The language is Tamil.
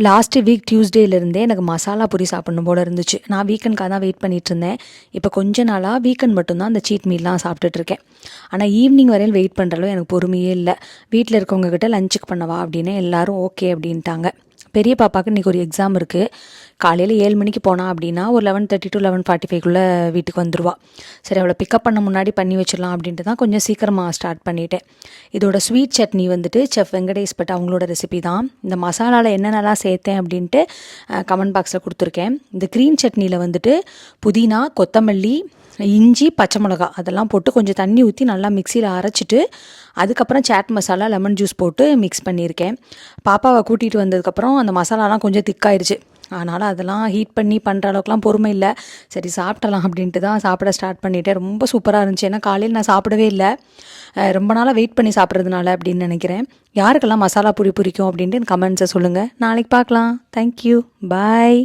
லாஸ்ட் வீக் டியூஸ்டேலேருந்தே எனக்கு மசாலா பூரி சாப்பிடணும் போல் இருந்துச்சு. நான் வீக்கெண்ட்காக தான் வெயிட் பண்ணிகிட்டு இருந்தேன். இப்போ கொஞ்ச நாளாக வீக்கெண்ட் மட்டும்தான் அந்த சீட் மீல்லாம் சாப்பிட்டுட்ருக்கேன். ஆனால் ஈவினிங் வரையில் வெயிட் பண்ணுறளவு எனக்கு பொறுமையே இல்லை. வீட்டில் இருக்கவங்கக்கிட்ட லஞ்சுக்கு பண்ணவா அப்படின்னு எல்லாரும் ஓகே அப்படின்ட்டாங்க. பெரிய பாப்பாவுக்கு இன்றைக்கி ஒரு எக்ஸாம் இருக்குது. காலையில் 7 மணிக்கு போனால் அப்படின்னா ஒரு 11:30 to 11:45 வீட்டுக்கு வந்துடுவா. சரி, அவளை பிக்கப் பண்ண முன்னாடி பண்ணி வச்சிடலாம் அப்படின்ட்டு தான் கொஞ்சம் சீக்கிரமாக ஸ்டார்ட் பண்ணிட்டேன். இதோட ஸ்வீட் சட்னி வந்துட்டு செஃப் வெங்கடேஷ் பட் அவங்களோட ரெசிபி தான். இந்த மசாலாவில் என்னென்னலாம் சேர்த்தேன் அப்படின்ட்டு கமெண்ட் பாக்ஸில் கொடுத்துருக்கேன். இந்த க்ரீன் சட்னியில் வந்துட்டு புதினா, கொத்தமல்லி, இஞ்சி, பச்சை மிளகா அதெல்லாம் போட்டு கொஞ்சம் தண்ணி ஊற்றி நல்லா மிக்சியில் அரைச்சிட்டு அதுக்கப்புறம் சாட் மசாலா, லெமன் ஜூஸ் போட்டு மிக்ஸ் பண்ணியிருக்கேன். பாப்பாவை கூட்டிகிட்டு வந்ததுக்கப்புறம் அந்த மசாலாலாம் கொஞ்சம் திக்காயிருச்சு. அதனால் அதெல்லாம் ஹீட் பண்ணி பண்ணுற அளவுக்குலாம் பொறுமை இல்லை. சரி சாப்பிடலாம் அப்படின்ட்டு தான் சாப்பிட ஸ்டார்ட் பண்ணிவிட்டேன். ரொம்ப சூப்பராக இருந்துச்சு. ஏன்னா காலையில் நான் சாப்பிடவே இல்லை, ரொம்ப நாளாக வெயிட் பண்ணி சாப்பிட்றதுனால அப்படின்னு நினைக்கிறேன். யாருக்கெல்லாம் மசாலா பூரி பிடிக்கும் அப்படின்ட்டு கமெண்ட்ஸை சொல்லுங்கள். நாளைக்கு பார்க்கலாம். தேங்க்யூ, பாய்.